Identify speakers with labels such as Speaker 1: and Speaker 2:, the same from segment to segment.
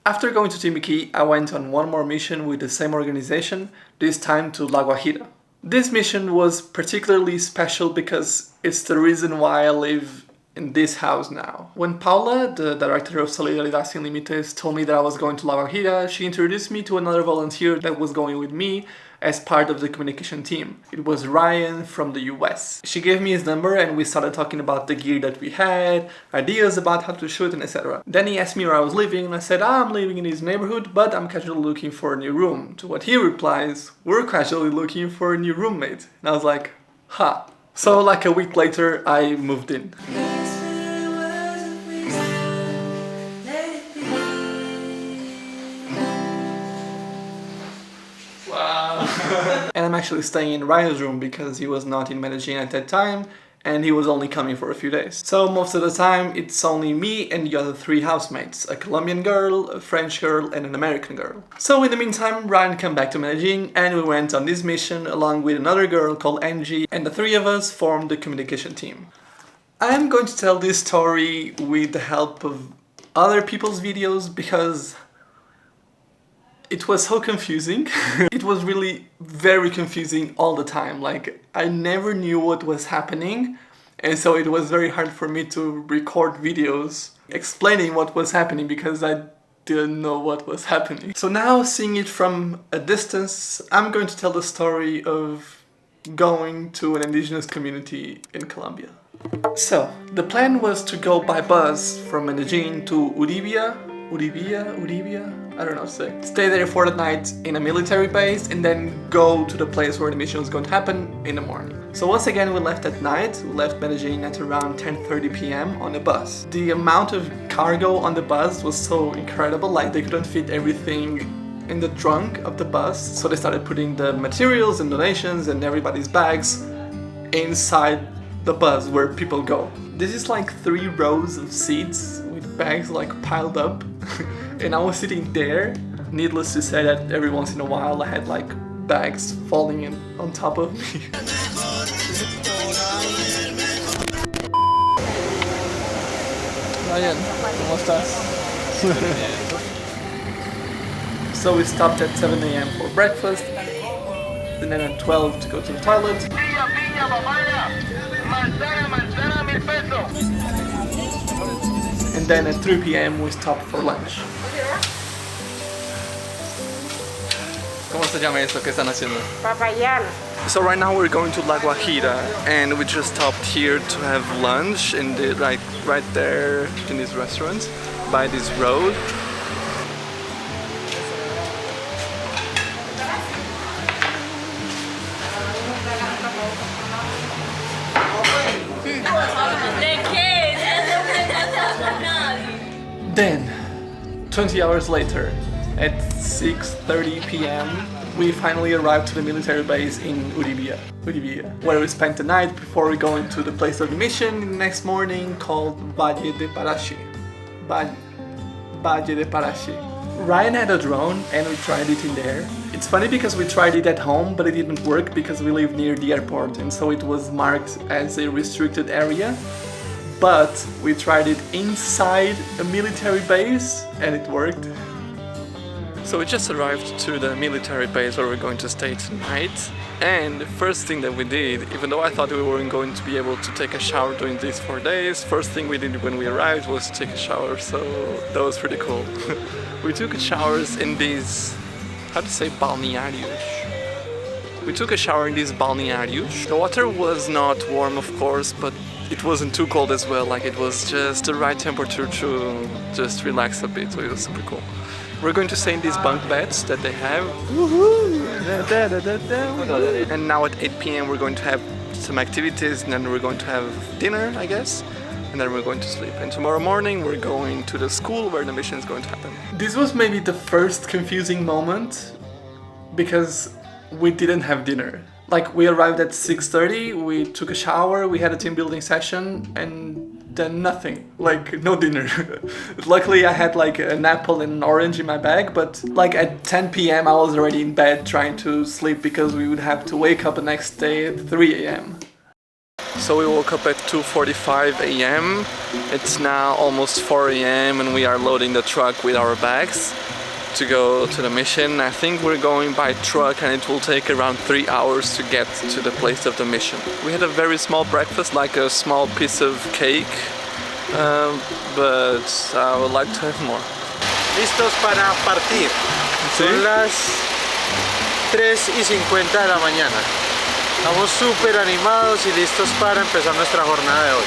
Speaker 1: After going to Timbiquí, I went on one more mission with the same organization, this time to La Guajira. This mission was particularly special because it's the reason why I live in this house now. When Paula, the director of Solidaridad Sin Límites, told me that I was going to La Guajira, she introduced me to another volunteer that was going with me as part of the communication team. It was Ryan from the US. She gave me his number and we started talking about the gear that we had, ideas about how to shoot and etc. Then he asked me where I was living and I said, I'm living in his neighborhood, but I'm casually looking for a new room. To what he replies, we're casually looking for a new roommate. And I was like, ha. So like a week later, I moved in. And I'm actually staying in Ryan's room because he was not in Medellin at that time and he was only coming for a few days. So most of the time it's only me and the other 3 housemates, a Colombian girl, a French girl and an American girl. So in the meantime, Ryan came back to Medellin and we went on this mission along with another girl called Angie, and the 3 of us formed the communication team. I am going to tell this story with the help of other people's videos because it was so confusing. It was really very confusing all the time. Like, I never knew what was happening, and so it was very hard for me to record videos explaining what was happening because I didn't know what was happening. So now, seeing it from a distance, I'm going to tell the story of going to an indigenous community in Colombia. So, the plan was to go by bus from Medellin to Uribia, I don't know how to say. Stay there for the night in a military base and then go to the place where the mission was going to happen in the morning. So once again we left at night. We left Medellin at around 10:30 p.m. on a bus. The amount of cargo on the bus was so incredible, like they couldn't fit everything in the trunk of the bus, so they started putting the materials and donations and everybody's bags inside the bus where people go. This is like 3 rows of seats with bags like piled up and I was sitting there. Needless to say that every once in a while I had like bags falling in on top of me. Ryan, ¿cómo estás? So we stopped at 7 a.m. for breakfast, and then at 12 to go to the toilet. And then at 3 p.m. we stopped for lunch. ¿Cómo se llama eso que están haciendo?
Speaker 2: Papayal.
Speaker 1: So right now we're going to La Guajira and we just stopped here to have lunch in the right there in this restaurant by this road. Then, 20 hours later, at 6:30 p.m., we finally arrived to the military base in Uribia, where we spent the night before we go into the place of the mission the next morning, called Valle de Parashi. Valle de Parashi. Ryan had a drone and we tried it in there. It's funny because we tried it at home, but it didn't work because we live near the airport and so it was marked as a restricted area. But we tried it inside a military base and it worked. So we just arrived to the military base where we're going to stay tonight. And the first thing that we did, even though I thought we weren't going to be able to take a shower during these 4 days, first thing we did when we arrived was to take a shower, so that was pretty cool. We took showers in these, how to say, balnearios. We took a shower in these balnearios. The water was not warm, of course, but it wasn't too cold as well, like it was just the right temperature to just relax a bit, so it was super cool. We're going to stay in these bunk beds that they have. And now at 8 p.m. we're going to have some activities and then we're going to have dinner, I guess. And then we're going to sleep. And tomorrow morning we're going to the school where the mission is going to happen. This was maybe the first confusing moment because we didn't have dinner. Like, we arrived at 6:30, we took a shower, we had a team building session, and then nothing. Like, no dinner. Luckily, I had like an apple and an orange in my bag, but like at 10 p.m. I was already in bed trying to sleep because we would have to wake up the next day at 3 a.m. So So we woke up at 2:45 a.m. It's now almost 4 a.m. and we are loading the truck with our bags to go to the mission. I think we're going by truck and it will take around 3 hours to get to the place of the mission. We had a very small breakfast, like a small piece of cake, but I would like to have more.
Speaker 2: Listos para partir.
Speaker 1: ¿Sí?
Speaker 2: Son las 3:50 de la mañana. Estamos súper animados y listos para empezar nuestra jornada de hoy.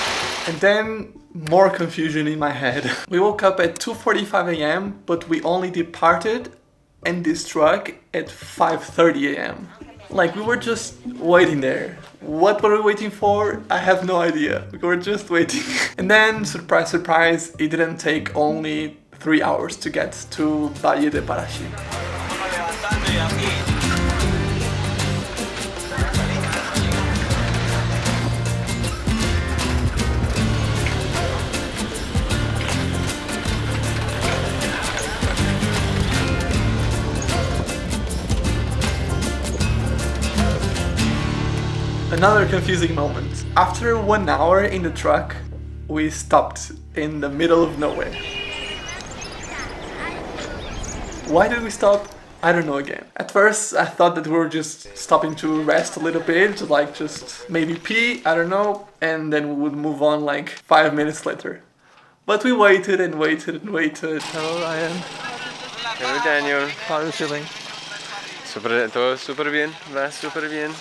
Speaker 1: And then more confusion in my head. We woke up at 2:45 a.m. but we only departed in this truck at 5:30 a.m. Like we were just waiting there. What were we waiting for? I have no idea. We were just waiting. And then, surprise, surprise, it didn't take only 3 hours to get to Valle de Parashi. Another confusing moment. After 1 hour in the truck, we stopped in the middle of nowhere. Why did we stop? I don't know again. At first, I thought that we were just stopping to rest a little bit, to like just maybe pee, I don't know, and then we would move on like 5 minutes later. But we waited and waited and waited. Hello, Ryan.
Speaker 2: Hello, Daniel.
Speaker 1: How are you feeling?
Speaker 2: Todo súper bien, va súper bien.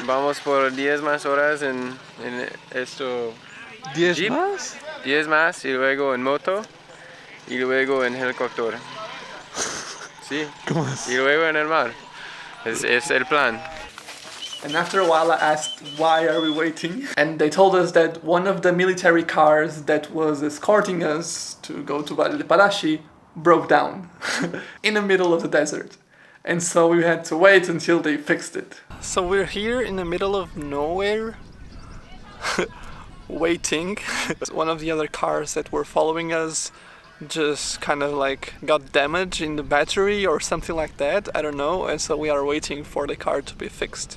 Speaker 2: Vamos por 10 más horas en esto.
Speaker 1: ¿10 más?
Speaker 2: 10 más y luego en moto y luego en helicóptero. Sí.
Speaker 1: ¿Cómo es?
Speaker 2: Y luego en el mar. Es el plan.
Speaker 1: And after a while I asked why are we waiting, and they told us that one of the military cars that was escorting us to go to Valle de Parashi broke down in the middle of the desert. And so we had to wait until they fixed it. So we're here in the middle of nowhere, waiting. One of the other cars that were following us just kind of like got damaged in the battery or something like that, I don't know, and so we are waiting for the car to be fixed.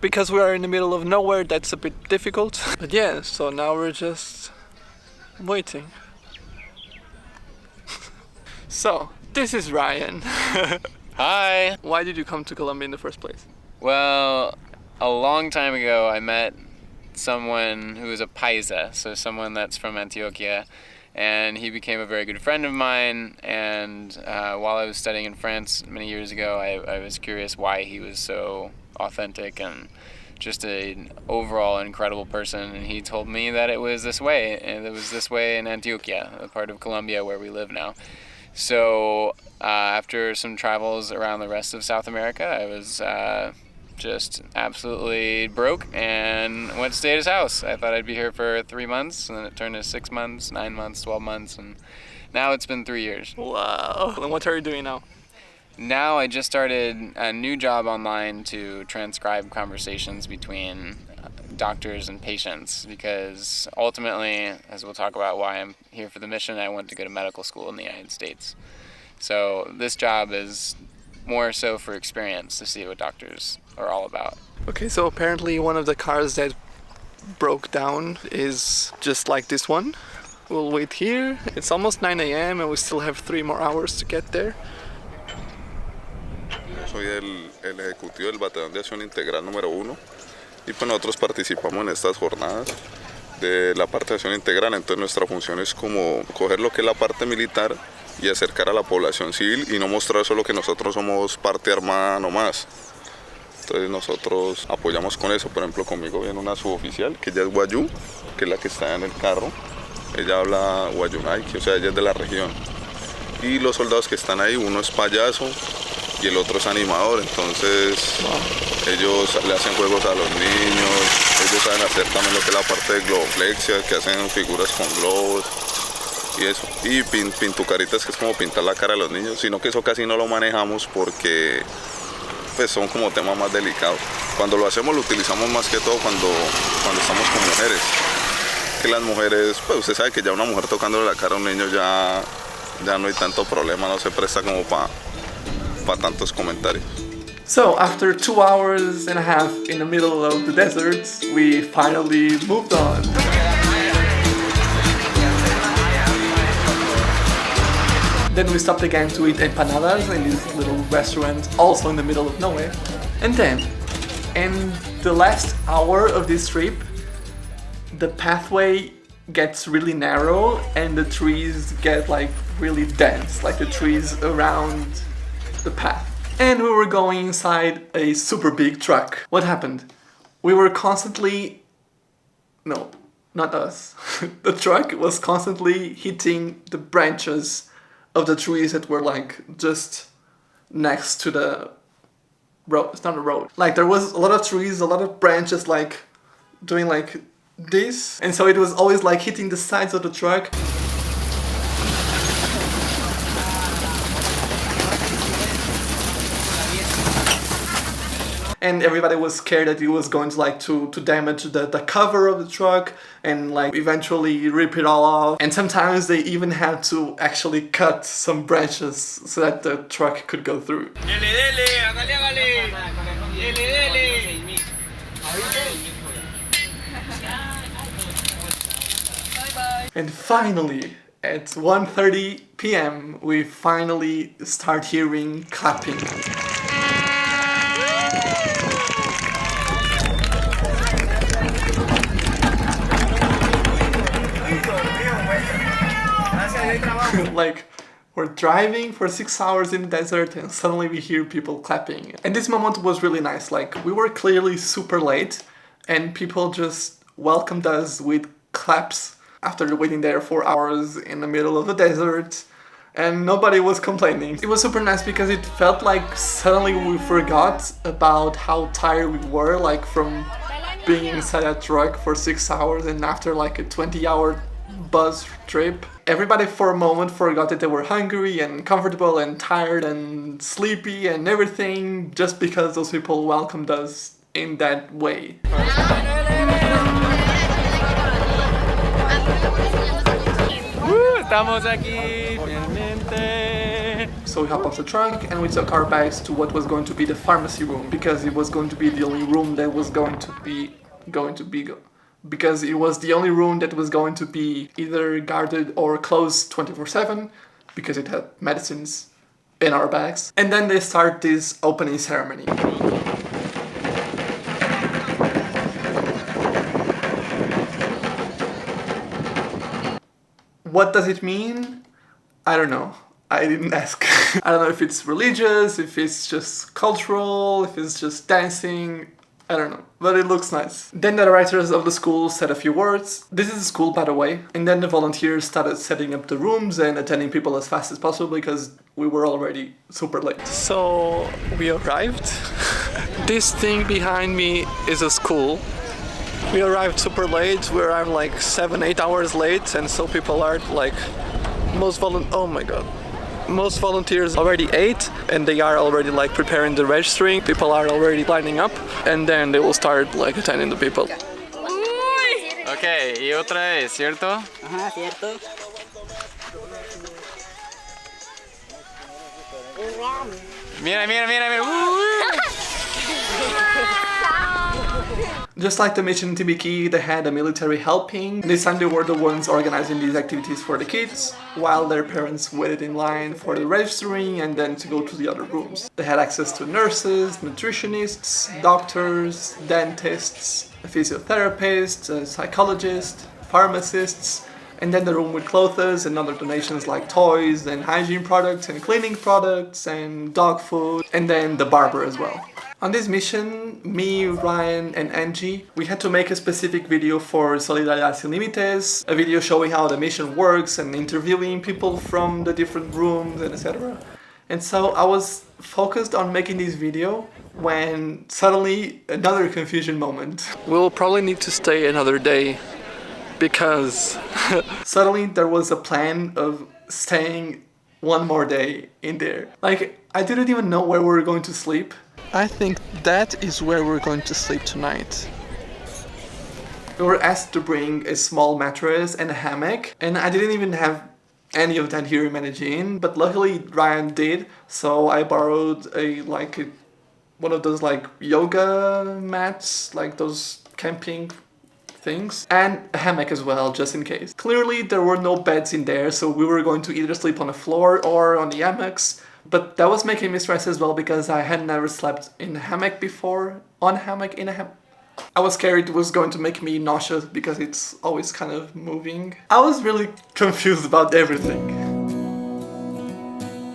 Speaker 1: Because we are in the middle of nowhere, that's a bit difficult. But yeah, so now we're just waiting. So, this is Ryan.
Speaker 3: Hi!
Speaker 1: Why did you come to Colombia in the first place?
Speaker 3: Well, a long time ago I met someone who was a paisa, so someone that's from Antioquia, and he became a very good friend of mine, and while I was studying in France many years ago, I was curious why he was so authentic and just an overall incredible person, and he told me that it was this way, and it was this way in Antioquia, a part of Colombia where we live now. So after some travels around the rest of South America, I was just absolutely broke and went to stay at his house. I thought I'd be here for 3 months, and then it turned to 6 months, 9 months, 12 months, and now it's been 3 years.
Speaker 1: Wow. And what are you doing now?
Speaker 3: Now I just started a new job online to transcribe conversations between doctors and patients, because ultimately, as we'll talk about why I'm here for the mission, I went to go to medical school in the United States. So this job is more so for experience, to see what doctors are all about.
Speaker 1: Okay, so apparently one of the cars that broke down is just like this one. We'll wait here. It's almost 9 a.m. and we still have 3 more hours to get there.
Speaker 4: Soy el ejecutivo del Batallón de Acción Integral número 1 y pues nosotros participamos en estas jornadas de la parte de acción integral. Entonces nuestra función es como coger lo que es la parte militar y acercar a la población civil y no mostrar solo que nosotros somos parte armada nomás. Entonces nosotros apoyamos con eso. Por ejemplo, conmigo viene una suboficial que ella es Wayuu, que es la que está en el carro. Ella habla Wayuu, o sea, ella es de la región. Y los soldados que están ahí, uno es payaso y el otro es animador, entonces ellos le hacen juegos a los niños, ellos saben hacer también lo que es la parte de globoflexia, que hacen figuras con globos y eso, y pintucaritas, que es como pintar la cara de los niños, sino que eso casi no lo manejamos porque pues son como temas más delicados. Cuando lo hacemos lo utilizamos más que todo cuando estamos con mujeres, que las mujeres, pues usted sabe que ya una mujer tocándole la cara a un niño ya no hay tanto problema, no se presta como para tantos comentarios.
Speaker 1: So after 2.5 hours in the middle of the desert, we finally moved on. Then we stopped again to eat empanadas in this little restaurant, also in the middle of nowhere. And then, in the last hour of this trip, the pathway gets really narrow and the trees get like really dense, like the trees around the path. And we were going inside a super big truck. What happened? We were constantly... No, not us. The truck was constantly hitting the branches of the trees that were like just next to the road. It's not a road. Like there was a lot of trees, a lot of branches like doing like this. And so it was always like hitting the sides of the truck. And everybody was scared that it was going to like to damage the cover of the truck and like eventually rip it all off. And sometimes they even had to actually cut some branches so that the truck could go through. And finally, at 1:30 p.m., we finally start hearing clapping. Like, we're driving for 6 hours in the desert and suddenly we hear people clapping. And this moment was really nice. Like, we were clearly super late and people just welcomed us with claps after waiting there for hours in the middle of the desert. And nobody was complaining. It was super nice because it felt like suddenly we forgot about how tired we were, like from being inside a truck for 6 hours and after like a 20-hour bus trip. Everybody for a moment forgot that they were hungry and comfortable and tired and sleepy and everything just because those people welcomed us in that way.
Speaker 3: Estamos aquí, finalmente.
Speaker 1: So we hopped off the truck and we took our bags to what was going to be the pharmacy room because it was going to be the only room that was going to be because it was the only room that was going to be either guarded or closed 24/7 because it had medicines in our bags. And then they start this opening ceremony. What does it mean? I don't know. I didn't ask. I don't know if it's religious, if it's just cultural, if it's just dancing. I don't know, but it looks nice. Then the directors of the school said a few words. This is a school, by the way. And then the volunteers started setting up the rooms and attending people as fast as possible because we were already super late. So we arrived. This thing behind me is a school. We arrived super late. We arrived like 7-8 hours late, and so people are like most volunteers already ate and they are already like preparing the registering. People are already lining up and then they will start like attending the people.
Speaker 3: Ok, y otra vez, ¿cierto?
Speaker 5: Ajá, cierto.
Speaker 3: Mira, mira, mira, mira.
Speaker 1: Just like the mission in Timbiquí, they had a military helping. This time they were the ones organizing these activities for the kids, while their parents waited in line for the registering and then to go to the other rooms. They had access to nurses, nutritionists, doctors, dentists, physiotherapists, psychologists, pharmacists, and then the room with clothes and other donations like toys and hygiene products and cleaning products and dog food, and then the barber as well. On this mission, me, Ryan, and Angie, we had to make a specific video for Solidaridad Sin Límites, a video showing how the mission works and interviewing people from the different rooms and etc. And so I was focused on making this video when suddenly another confusion moment. We'll probably need to stay another day because suddenly there was a plan of staying one more day in there. Like, I didn't even know where we were going to sleep. I think that is where we're going to sleep tonight. We were asked to bring a small mattress and a hammock, and I didn't even have any of that here in Medellin, but luckily Ryan did, so I borrowed a one of those like yoga mats, like those camping things, and a hammock as well, just in case. Clearly there were no beds in there, so we were going to either sleep on the floor or on the hammocks, but that was making me stress as well because I had never slept in a hammock before, on a hammock, in a hammock. I was scared it was going to make me nauseous because it's always kind of moving. I was really confused about everything.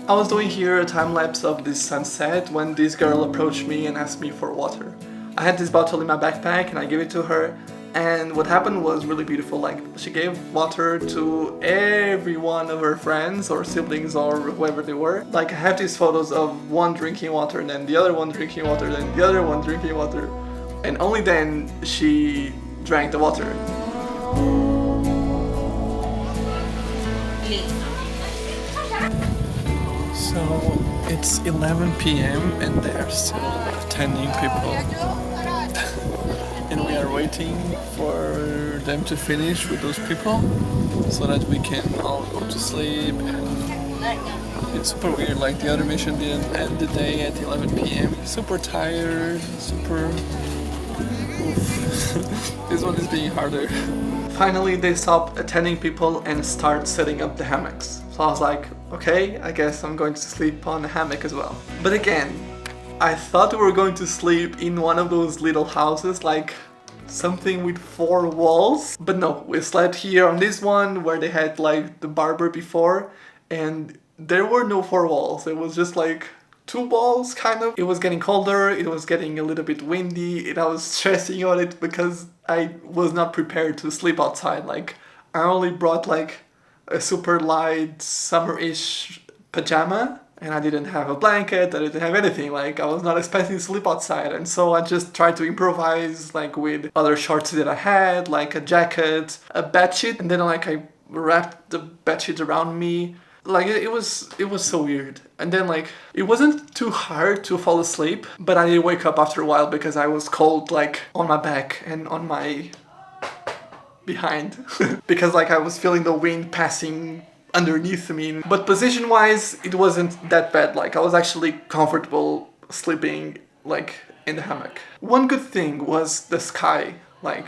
Speaker 1: I was doing here a time lapse of this sunset when this girl approached me and asked me for water. I had this bottle in my backpack and I gave it to her, and what happened was really beautiful. Like, she gave water to every one of her friends or siblings or whoever they were. Like, I have these photos of one drinking water and then the other one drinking water, then the other one drinking water. And only then she drank the water. So it's 11 p.m. and they're still attending people. And we are waiting for them to finish with those people so that we can all go to sleep. And it's super weird, like the other mission didn't end the day at 11 p.m. Super tired, super... This one is being harder. Finally, they stopped attending people and start setting up the hammocks. So I was like, okay, I guess I'm going to sleep on a hammock as well. But again, I thought we were going to sleep in one of those little houses, like something with 4 walls. But no, we slept here on this one where they had like the barber before, and there were no 4 walls. It was just like 2 walls, kind of. It was getting colder, it was getting a little bit windy, and I was stressing on it because I was not prepared to sleep outside. Like, I only brought like a super light summer-ish pajama, and I didn't have a blanket, I didn't have anything. Like, I was not expecting to sleep outside, and so I just tried to improvise, like, with other shorts that I had, like a jacket, a bedsheet, and then like I wrapped the bedsheet around me. Like, it was so weird. And then, like, it wasn't too hard to fall asleep, but I did wake up after a while because I was cold, like, on my back and on my behind. Because, like, I was feeling the wind passing underneath me. But position-wise, it wasn't that bad. Like, I was actually comfortable sleeping, like, in the hammock. One good thing was the sky. Like,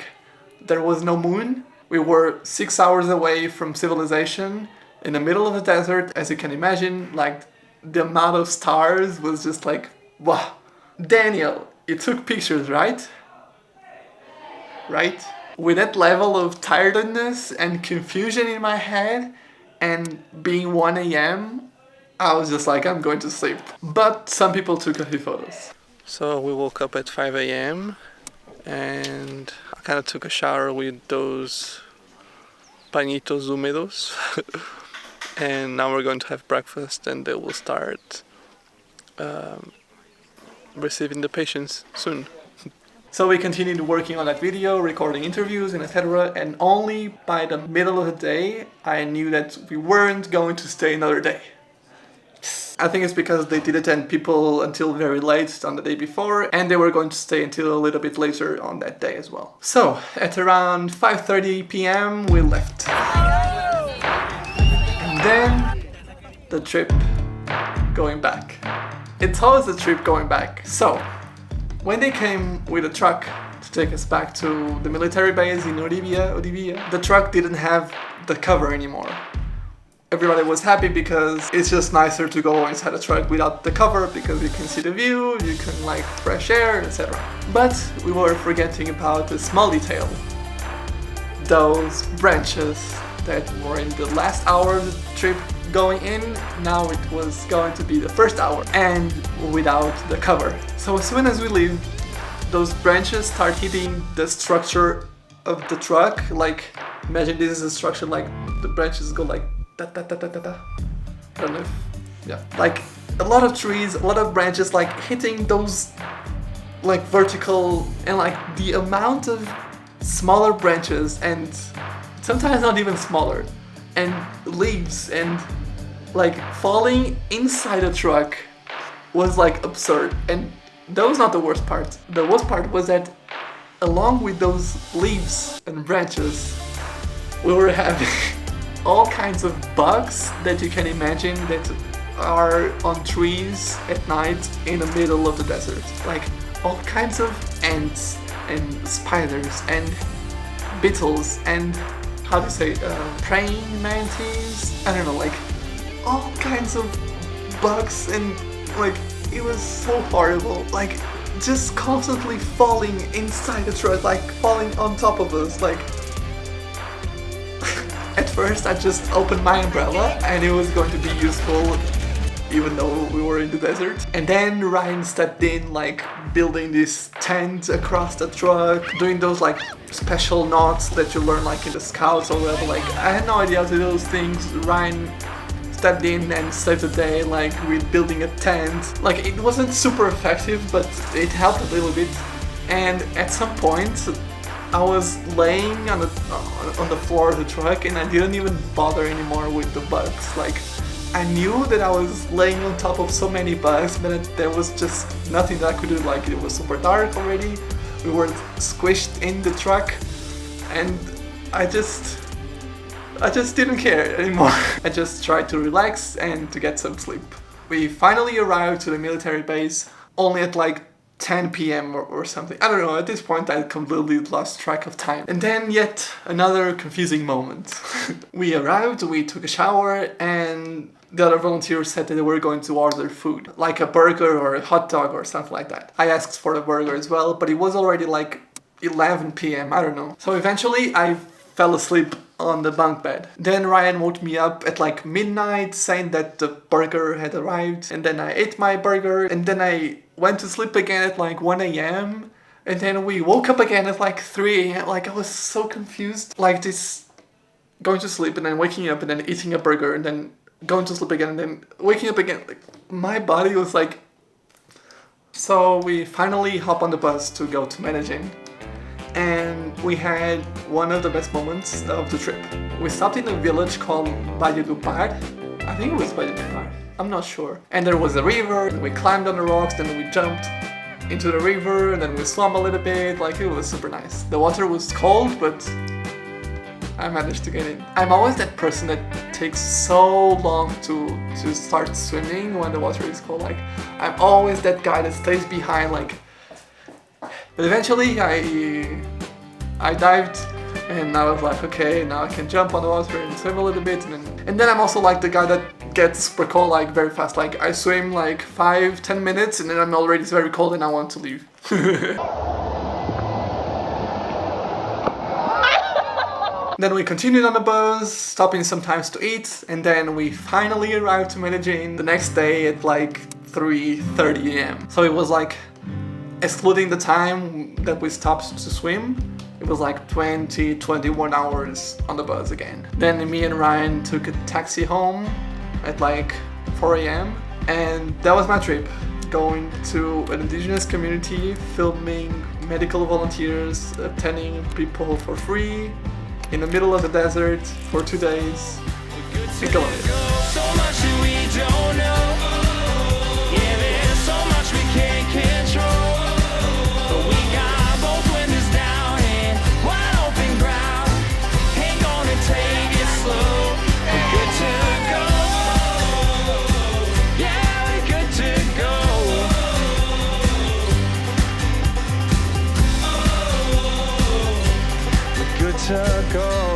Speaker 1: there was no moon. We were 6 hours away from civilization, in the middle of the desert, as you can imagine. Like, the amount of stars was just like, wow. Daniel, you took pictures, right? Right? With that level of tiredness and confusion in my head, and being 1 a.m., I was just like, I'm going to sleep. But some people took a few photos. So we woke up at 5 a.m. and I kind of took a shower with those pañitos húmedos. And now we're going to have breakfast and they will start receiving the patients soon. So we continued working on that video, recording interviews and etc. And only by the middle of the day, I knew that we weren't going to stay another day. I think it's because they did attend people until very late on the day before, and they were going to stay until a little bit later on that day as well. So at around 5:30 p.m. we left. Then the trip going back. It's always a trip going back. So when they came with a truck to take us back to the military base in Orivia, the truck didn't have the cover anymore. Everybody was happy because it's just nicer to go inside a truck without the cover because you can see the view, you can like fresh air, etc. But we were forgetting about a small detail. Those branches that were in the last hour of the trip going in, now it was going to be the first hour, and without the cover. So as soon as we leave, those branches start hitting the structure of the truck. Like, imagine this is a structure, like the branches go like da da da da da da. I don't know if, yeah. Like a lot of trees, a lot of branches like hitting those like vertical, and like the amount of smaller branches and sometimes not even smaller, and leaves and like falling inside a truck was like absurd. And that was not the worst part. The worst part was that along with those leaves and branches, we were having all kinds of bugs that you can imagine that are on trees at night in the middle of the desert. Like all kinds of ants and spiders and beetles and how do you say praying mantis? I don't know, like all kinds of bugs, and like it was so horrible. Like just constantly falling inside the truck, like falling on top of us. Like at first I just opened my umbrella and it was going to be useful even though we were in the desert. And then Ryan stepped in, like building this tent across the truck, doing those like special knots that you learn like in the scouts or whatever. Like I had no idea how to do those things. Ryan stepped in and saved the day, like with building a tent. Like it wasn't super effective, but it helped a little bit. And at some point I was laying on the floor of the truck and I didn't even bother anymore with the bugs. Like I knew that I was laying on top of so many bugs, but there was just nothing that I could do. Like it was super dark already, we were squished in the truck, and I just didn't care anymore. I just tried to relax and to get some sleep. We finally arrived to the military base only at like 10 p.m. or something. I don't know, at this point I completely lost track of time. And then yet another confusing moment. We arrived, we took a shower, and the other volunteers said that they were going to order food, like a burger or a hot dog or something like that. I asked for a burger as well, but it was already like 11 p.m. I don't know. So eventually I fell asleep on the bunk bed. Then Ryan woke me up at like midnight saying that the burger had arrived, and then I ate my burger, and then I went to sleep again at like 1 a.m. and then we woke up again at like 3 a.m. Like I was so confused. Like this going to sleep and then waking up and then eating a burger and then going to sleep again and then waking up again. Like my body was like... So we finally hop on the bus to go to Medellin. And we had one of the best moments of the trip. We stopped in a village called Valle de Parashi. I think it was Valle de Parashi. I'm not sure. And there was a river, and we climbed on the rocks, then we jumped into the river, and then we swam a little bit. Like it was super nice. The water was cold, but I managed to get in. I'm always that person that takes so long to start swimming when the water is cold. Like I'm always that guy that stays behind, like. But eventually I dived, and I was like, okay, now I can jump on the water and swim a little bit. And then I'm also like the guy that gets super cold like very fast. Like I swim like 5-10 minutes and then I'm already very cold and I want to leave. Then we continued on the bus, stopping sometimes to eat, and then we finally arrived to Medellin the next day at like 3:30 a.m. So it was like, excluding the time that we stopped to swim, it was like 21 hours on the bus again. Then me and Ryan took a taxi home at like 4 a.m. and that was my trip. Going to an indigenous community, filming medical volunteers, attending people for free, in the middle of the desert for 2 days in Colombia.
Speaker 5: So much that we don't know. Yeah, there's so much we can't control. But we got both windows down and wide open ground. Hang on and take it slow. We're good to go. Yeah, we're good to go. We're good to go.